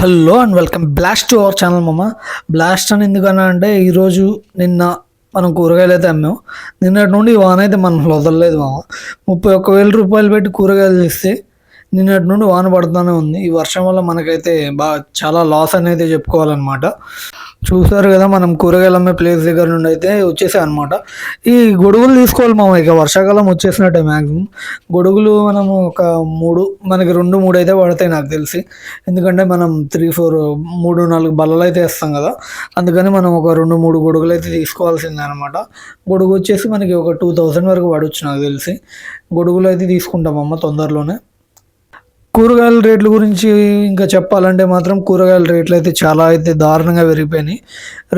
Hello and welcome blast to our channel మామ. Blast అని ఎందుకన్నా అంటే ఈరోజు నిన్న మనం కూరగాయలు అయితే అమ్మాం. నిన్నటి నుండి వాన అయితే మనం వదలలేదు మామ. 31,000 రూపాయలు పెట్టి కూరగాయలు తెస్తే నిన్నటి నుండి వాన పడుతూనే ఉంది. ఈ వర్షం వల్ల మనకైతే చాలా లాస్ అనేది చెప్పుకోవాలన్నమాట. చూసారు కదా, మనం కూరగాయలు అమ్మే ప్లేస్ దగ్గర నుండి అయితే వచ్చేసాయి అనమాట. ఈ గొడుగులు తీసుకోవాలి మామ, ఇక వర్షాకాలం వచ్చేసినట్టే మ్యాక్సిమం. గొడుగులు మనము ఒక మనకి 2-3 అయితే పడతాయి నాకు తెలిసి. ఎందుకంటే మనం 3-4 బల్లలు అయితే వేస్తాం కదా, అందుకని మనం ఒక 2-3 గొడుగులు అయితే తీసుకోవాల్సిందే అనమాట. గొడుగు వచ్చేసి మనకి ఒక 2,000 వరకు పడవచ్చు నాకు తెలిసి. గొడుగులు అయితే తీసుకుంటామమ్మ తొందరలోనే. కూరగాయల రేట్ల గురించి ఇంకా చెప్పాలంటే మాత్రం కూరగాయల రేట్లు అయితే చాలా దారుణంగా పెరిగిపోయినాయి.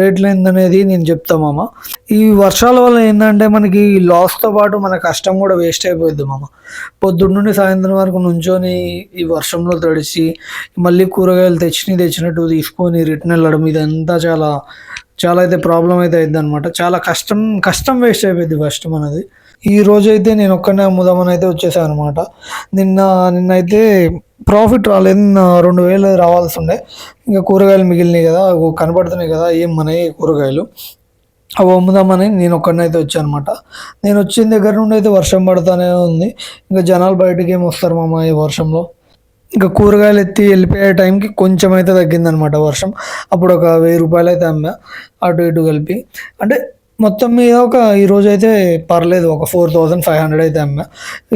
రేట్లు ఏందనేది నేను చెప్తా మామ. ఈ వర్షాల వల్ల ఏంటంటే మనకి లాస్తో పాటు మన కష్టం కూడా వేస్ట్ అయిపోద్ది మామ. పొద్దున్న నుండి సాయంత్రం వరకు నుంచొని ఈ వర్షంలో తడిచి మళ్ళీ కూరగాయలు తెచ్చినట్టు తీసుకొని రిటర్న్ వెళ్ళడం, ఇదంతా చాలా చాలా అయితే ప్రాబ్లం అయితే అయింది అనమాట. చాలా కష్టం వేస్ట్ అయిపోయింది ఫస్ట్ మనది. ఈ రోజు అయితే నేను ఒక్కనే అమ్ముదామని అయితే వచ్చేసాను అనమాట. నిన్నైతే ప్రాఫిట్ రాలేదు. 2,000 రావాల్సి ఉండే. ఇంకా కూరగాయలు మిగిలినాయి కదా, కనపడుతున్నాయి కదా ఏం మన కూరగాయలు, అవి అమ్ముదామని నేను ఒక్కడినైతే వచ్చాను అనమాట. నేను వచ్చిన దగ్గర నుండి అయితే వర్షం పడుతూనే ఉంది. ఇంకా జనాలు బయటకి ఏమి వస్తారు మామ ఈ వర్షంలో. ఇంకా కూరగాయలు ఎత్తి వెళ్ళిపోయే టైంకి కొంచెం అయితే తగ్గిందనమాట వర్షం. అప్పుడు ఒక 1,000 రూపాయలు అయితే అమ్మా, అటు ఇటు కలిపి. అంటే మొత్తం మీద ఈరోజు అయితే పర్లేదు, ఒక 4,500 అయితే అమ్మా.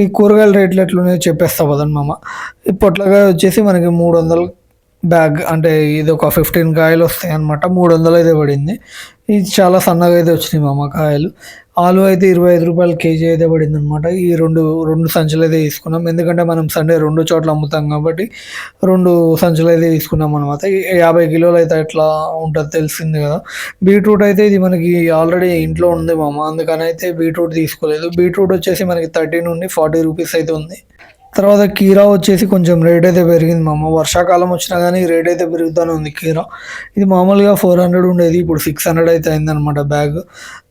ఈ కూరగాయల రేట్లు ఎట్లున్నాయో చెప్పేస్తా పదండి మామ. ఈ పొట్లకాయ వచ్చేసి మనకి 300 బ్యాగ్, అంటే ఇది ఒక 15 కాయలు వస్తాయి అనమాట. 300 అయితే పడింది. ఇది చాలా సన్నగా అయితే వచ్చినాయి మామ కాయలు. ఆలు అయితే 25 రూపాయలు కేజీ అయితే పడింది అనమాట. ఈ రెండు సంచులు అయితే తీసుకున్నాం, ఎందుకంటే మనం సండే 2 చోట్ల అమ్ముతాం కాబట్టి 2 సంచులు అయితే తీసుకున్నాం అనమాట. 50 కిలోలు అయితే ఎట్లా ఉంటుంది తెలిసింది కదా. బీట్రూట్ అయితే ఇది మనకి ఆల్రెడీ ఇంట్లో ఉంది మామ, అందుకని అయితే బీట్రూట్ తీసుకోలేదు. బీట్రూట్ వచ్చేసి మనకి 30 నుండి 40 రూపీస్ అయితే ఉంది. తర్వాత కీరా వచ్చేసి కొంచెం రేట్ అయితే పెరిగింది మామ. వర్షాకాలం వచ్చినా కానీ రేట్ అయితే పెరుగుతూనే ఉంది కీరా. ఇది మామూలుగా 400 ఉండేది, ఇప్పుడు 600 అయితే అయిందనమాట బ్యాగ్.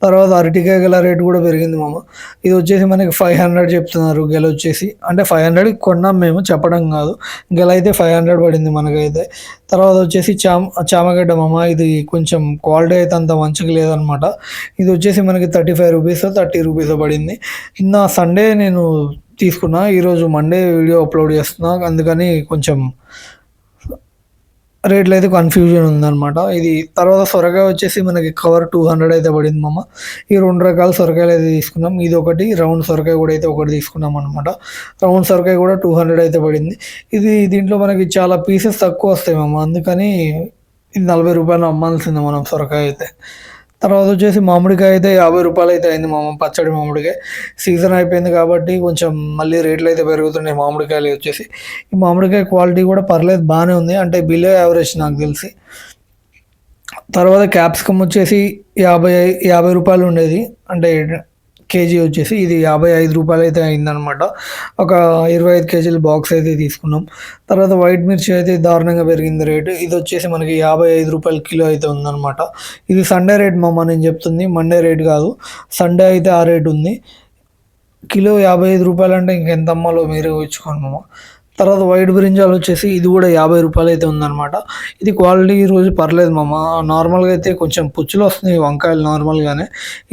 తర్వాత అరటికాయ గల రేటు కూడా పెరిగింది మామ. ఇది వచ్చేసి మనకి 500 చెప్తున్నారు గెల వచ్చేసి. అంటే 500 కొన్నాం మేము, చెప్పడం కాదు. గెల అయితే 500 పడింది మనకైతే. తర్వాత వచ్చేసి చామగడ్డ మామ. ఇది కొంచెం క్వాలిటీ అయితే అంత మంచిగా లేదనమాట. ఇది వచ్చేసి మనకి 35 రూపీస్ 30 రూపీస్ పడింది. నిన్న సండే నేను తీసుకున్నా, ఈరోజు మండే వీడియో అప్లోడ్ చేస్తున్నా, అందుకని కొంచెం రేట్లు అయితే కన్ఫ్యూజన్ ఉందన్నమాట. ఇది తర్వాత సొరకాయ వచ్చేసి మనకి కవర్ 200 అయితే పడింది మామ. ఈ 2 రకాల సొరకాయలు అయితే తీసుకున్నాం. ఇది ఒకటి రౌండ్ సొరకాయ కూడా అయితే ఒకటి తీసుకున్నాం అనమాట. రౌండ్ సొరకాయ కూడా 200 అయితే పడింది. దీంట్లో మనకి చాలా పీసెస్ తక్కువ వస్తాయి మామ, అందుకని ఇది 40 రూపాయలు అమ్మాల్సిందే మనం సొరకాయ అయితే. తర్వాత వచ్చేసి మామిడికాయ అయితే 50 రూపాయలు అయితే అయింది మామ. పచ్చడి మామిడికాయ సీజన్ అయిపోయింది కాబట్టి కొంచెం మళ్ళీ రేట్లు అయితే పెరుగుతున్నాయి మామిడికాయలు వచ్చేసి. ఈ మామిడికాయ క్వాలిటీ కూడా పర్లేదు, బాగానే ఉంది, అంటే బిలో యావరేజ్ నాకు తెలిసి. తర్వాత క్యాప్సికమ్ వచ్చేసి 50 రూపాయలు ఉండేది, అంటే కేజీ వచ్చేసి. ఇది 55 రూపాయలు అయితే అయిందనమాట. ఒక 25 కేజీల బాక్స్ అయితే తీసుకున్నాం. తర్వాత వైట్ మిర్చి అయితే దారుణంగా పెరిగింది రేటు. ఇది వచ్చేసి మనకి 55 రూపాయల కిలో అయితే ఉందన్నమాట. ఇది సండే రేట్ మామ, నేను చెప్తుంది మండే రేట్ కాదు. సండే అయితే ఆ రేట్ ఉంది. కిలో 55 రూపాయలు అంటే ఇంకెంత అమ్మాలో మీరే ఇచ్చుకోండి మామ. తర్వాత వైట్ బ్రింజాల్ వచ్చేసి ఇది కూడా 50 రూపాయలు అయితే ఉందన్నమాట. ఇది క్వాలిటీ ఈరోజు పర్లేదు మామ. నార్మల్గా అయితే కొంచెం పుచ్చులు వస్తున్నాయి వంకాయలు నార్మల్గానే.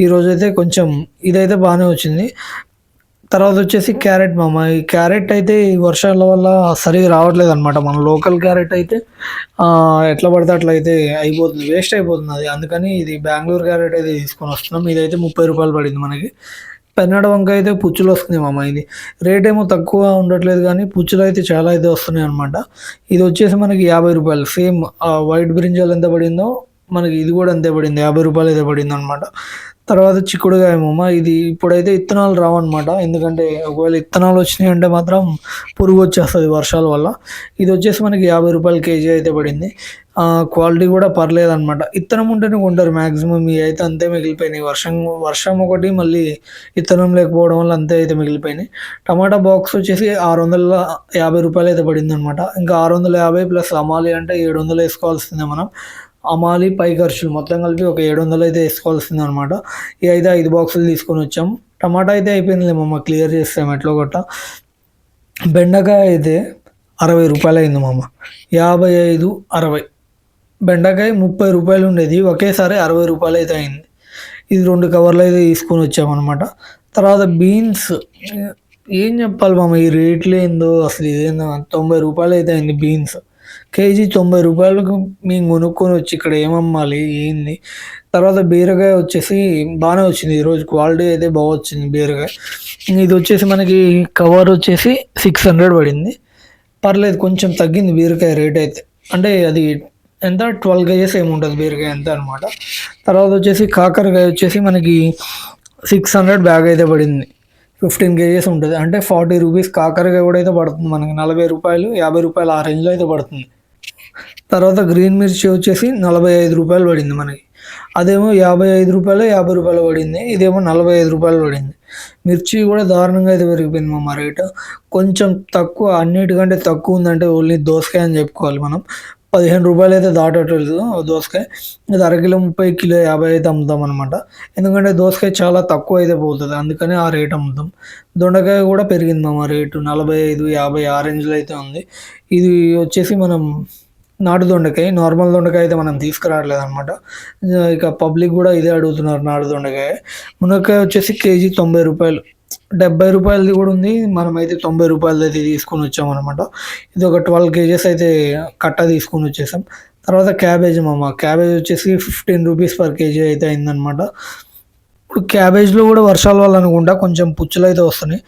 ఈరోజు అయితే కొంచెం ఇదైతే బాగానే వచ్చింది. తర్వాత వచ్చేసి క్యారెట్ మామ. ఈ క్యారెట్ అయితే ఈ వర్షాల వల్ల సరిగా రావట్లేదు అనమాట. మన లోకల్ క్యారెట్ అయితే ఎట్లా పడితే అట్లా అయితే అయిపోతుంది, వేస్ట్ అయిపోతుంది అది. అందుకని ఇది బెంగళూరు క్యారెట్ అయితే తీసుకొని వస్తున్నాం. ఇదైతే 30 రూపాయలు పడింది మనకి. పెన్నడ వంకాయ అయితే పుచ్చులు వస్తున్నాయి మామ. ఇది రేట్ ఏమో తక్కువ ఉండట్లేదు కానీ పుచ్చులు అయితే చాలా అయితే వస్తున్నాయి అనమాట. ఇది వచ్చేసి మనకి 50 రూపాయలు. సేమ్ వైట్ బ్రింజాల్ ఎంత పడిందో మనకి ఇది కూడా అంతే పడింది, 50 రూపాయలు అయితే పడింది అనమాట. తర్వాత చిక్కుడుకాయ మామ. ఇది ఇప్పుడైతే ఇత్తనాలు రావన్నమాట, ఎందుకంటే ఒకవేళ ఇత్తనాలు వచ్చినాయి అంటే మాత్రం పురుగు వచ్చేస్తుంది వర్షాల వల్ల. ఇది వచ్చేసి మనకి 50 రూపాయలు కేజీ అయితే పడింది. క్వాలిటీ కూడా పర్లేదు అనమాట. ఇత్తనం ఉంటేనే కొంటారు మ్యాక్సిమం. ఇవి అయితే అంతే మిగిలిపోయినాయి. వర్షం ఒకటి, మళ్ళీ ఇత్తనం లేకపోవడం వల్ల అంతే అయితే మిగిలిపోయినాయి. టమాటా బాక్స్ వచ్చేసి 650 రూపాయలు అయితే పడింది అనమాట. ఇంకా 650 ప్లస్ అమాలి అంటే 700 వేసుకోవాల్సిందే మనం. అమాలి పై ఖర్చులు మొత్తం కలిపి ఒక 700 అయితే వేసుకోవాల్సింది అనమాట. ఈ అయితే 5 బాక్సులు తీసుకొని వచ్చాం. టమాటా అయితే అయిపోయింది మమ్మ, క్లియర్ చేస్తాం ఎట్లో గట్ట. బెండకాయ అయితే రూ. 60 అయింది మామ. 55, 60. బెండకాయ రూ. 30 ఉండేది, ఒకేసారి రూ. 60 అయితే అయింది. ఇది 2 కవర్లు అయితే తీసుకొని వచ్చామన్నమాట. తర్వాత బీన్స్ ఏం చెప్పాలి మామ, ఈ రేట్లు ఏందో అసలు, ఇదేందో రూ. 90 అయితే అయింది బీన్స్. కేజీ రూ. 90 మేము కొనుక్కొని వచ్చి ఇక్కడ ఏమమ్మాలి ఏంది. తర్వాత బీరకాయ వచ్చేసి బాగానే వచ్చింది, ఈరోజు క్వాలిటీ అయితే బాగా వచ్చింది బీరకాయ. ఇది వచ్చేసి మనకి కవర్ వచ్చేసి 600 పడింది. పర్లేదు, కొంచెం తగ్గింది బీరకాయ రేట్ అయితే. అంటే అది ఎంత 12 కేజెస్ ఏముంటుంది బీరకాయ ఎంత అనమాట. తర్వాత వచ్చేసి కాకరకాయ వచ్చేసి మనకి 600 బ్యాగ్ అయితే పడింది. 15 కేజెస్ ఉంటుంది, అంటే రూ. 40 కాకరకాయ కూడా అయితే పడుతుంది మనకి. రూ. 40, రూ. 50 ఆ రేంజ్లో అయితే పడుతుంది. తర్వాత గ్రీన్ మిర్చి వచ్చేసి రూ. 45 పడింది మనకి. అదేమో రూ. 55, పడింది. ఇదేమో రూ. 45 పడింది. మిర్చి కూడా దారుణంగా అయితే పెరిగిపోయింది మా రేటు. కొంచెం తక్కువ, అన్నిటికంటే తక్కువ ఉందంటే ఓన్లీ దోసకాయ అని చెప్పుకోవాలి మనం. రూ. 15 అయితే దాటట్లేదు దోసకాయ. ఇది అరకిలో 30, కిలో 50 అయితే అమ్ముతాం అనమాట. ఎందుకంటే దోసకాయ చాలా తక్కువ అయితే పోతుంది, అందుకని ఆ రేట్ అమ్ముతాం. దొండకాయ కూడా పెరిగింది మా రేటు, 45, 50 ఆ రేంజ్లో అయితే ఉంది. ఇది వచ్చేసి మనం నాటు దొండకాయ, నార్మల్ దొండకాయ అయితే మనం తీసుకురావట్లేదు అనమాట. ఇక పబ్లిక్ కూడా ఇదే అడుగుతున్నారు నాటు దొండకాయ. మునక్కాయ వచ్చేసి కేజీ రూ. 90, రూ. 70 కూడా ఉంది. మనమైతే రూ. 90 అయితే తీసుకొని వచ్చామన్నమాట. ఇది ఒక 12 కేజెస్ అయితే కట్ట తీసుకొని వచ్చేసాం. తర్వాత క్యాబేజ్ మామ, క్యాబేజ్ వచ్చేసి రూ. 15 పర్ కేజీ అయితే అయిందనమాట. ఇప్పుడు క్యాబేజ్లో కూడా వర్షాల వల్ల అనుకుంటా కొంచెం పుచ్చులు అయితే వస్తున్నాయి,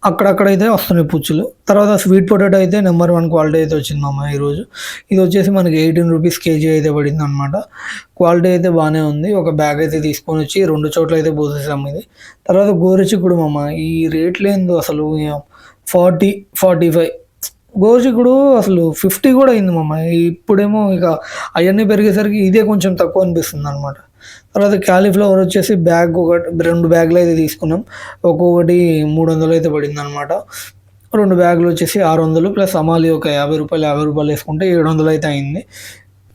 అక్కడక్కడైతే వస్తున్నాయి పుచ్చులు. తర్వాత స్వీట్ పొటాటో అయితే నెంబర్ 1 క్వాలిటీ అయితే వచ్చింది మామ ఈరోజు. ఇది వచ్చేసి మనకి రూ. 18 కేజీ అయితే పడింది అనమాట. క్వాలిటీ అయితే బాగానే ఉంది. ఒక బ్యాగ్ అయితే తీసుకొని వచ్చి 2 చోట్ల అయితే పోసేసాం ఇది. తర్వాత గోరుచిక్కుడు మామ, ఈ రేట్లు ఏందో అసలు 40, 45. గోరుచిక్కుడు అసలు 50 కూడా అయింది మామ. ఇప్పుడేమో ఇక అవన్నీ పెరిగేసరికి ఇదే కొంచెం తక్కువ అనిపిస్తుంది అనమాట. తర్వాత క్యాలీఫ్లవర్ వచ్చేసి బ్యాగ్ 2 బ్యాగులు అయితే తీసుకున్నాం. ఒక్కొక్కటి 300 అయితే పడింది అనమాట. 2 బ్యాగులు వచ్చేసి 600 ప్లస్ అమాలి ఒక రూ. 50 వేసుకుంటే 700 అయితే అయింది.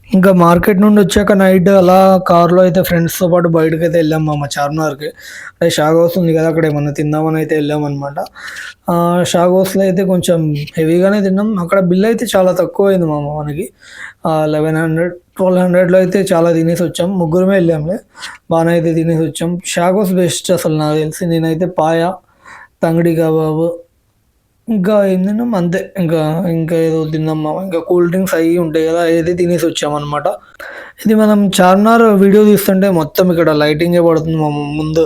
ఇంకా మార్కెట్ నుండి వచ్చాక నైట్ అలా కార్లో అయితే ఫ్రెండ్స్తో పాటు బయటకు అయితే వెళ్ళాం మామ చార్మినార్కి. అంటే షాగ్ హౌస్ ఉంది కదా, అక్కడ ఏమన్నా తిందామని అయితే వెళ్ళాం అనమాట. షాగ్ హౌస్లో అయితే కొంచెం హెవీగానే తిన్నాం. అక్కడ బిల్ అయితే చాలా తక్కువ అయింది మామ మనకి. 1100, 1200లో అయితే చాలా తినేసి వచ్చాం. ముగ్గురమే వెళ్ళాంలే, బాగానే అయితే తినేసి వచ్చాం. షాగ్ హౌస్ బెస్ట్ అసలు నాకు తెలిసి. నేనైతే పాయ, తంగడి కబాబు, ఇంకా ఏం తిన్నాం అంతే. ఇంకా ఏదో తిన్నాం మామ. ఇంకా కూల్ డ్రింక్స్ అవి ఉంటాయి కదా, ఏది తినేసి వచ్చామన్నమాట. ఇది మనం చార్మినార్ వీడియో తీస్తుంటే మొత్తం ఇక్కడ లైటింగే పడుతుంది మామ. ముందు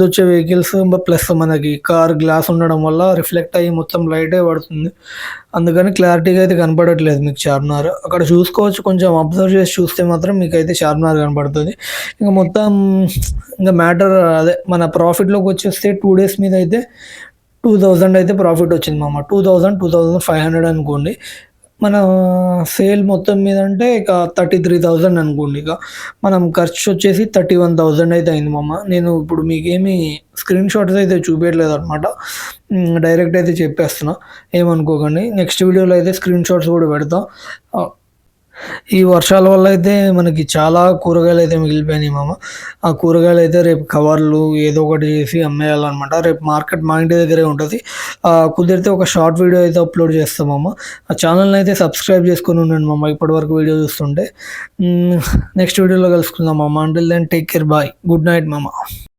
వచ్చే వెహికల్స్ ప్లస్ మనకి కార్ గ్లాస్ ఉండడం వల్ల రిఫ్లెక్ట్ అయ్యి మొత్తం లైటే పడుతుంది. అందుకని క్లారిటీగా అయితే కనపడట్లేదు మీకు చార్మినార్. అక్కడ చూసుకోవచ్చు, కొంచెం అబ్జర్వ్ చేసి చూస్తే మాత్రం మీకు అయితే చార్మినార్ కనపడుతుంది. ఇంకా మొత్తం ఇంకా మ్యాటర్ అదే, మన ప్రాఫిట్లోకి వచ్చేస్తే 2 days మీద అయితే 2000 అయితే ప్రాఫిట్ వచ్చింది మామ. 2500 అనుకోండి. మన సేల్ మొత్తం మీద అంటే ఇక 33,000 అనుకోండి. ఇక మనం ఖర్చు వచ్చేసి 31,000 అయితే అయింది మామ. నేను ఇప్పుడు మీకేమి స్క్రీన్ షాట్స్ అయితే చూపించట్లేదు అనమాట, డైరెక్ట్ అయితే చెప్పేస్తున్నా, ఏమనుకోకండి. నెక్స్ట్ వీడియోలో అయితే స్క్రీన్ షాట్స్ కూడా పెడతాం. ఈ వర్షాల వల్ల అయితే మనకి చాలా కూరగాయలు అయితే మిగిలిపోయినాయి మామ. ఆ కూరగాయలు అయితే రేపు కవర్లు ఏదో ఒకటి చేసి అమ్మేయాలన్నమాట. రేపు మార్కెట్ మా ఇంటి దగ్గరే ఉంటుంది. కుదిరితే ఒక షార్ట్ వీడియో అయితే అప్లోడ్ చేస్తాం మామ. ఆ ఛానల్ని అయితే సబ్స్క్రైబ్ చేసుకొని ఉండండి మామ, ఇప్పటివరకు వీడియో చూస్తుంటే. నెక్స్ట్ వీడియోలో కలుసుకుందాం మామ. Until then take care, bye, good night మామ.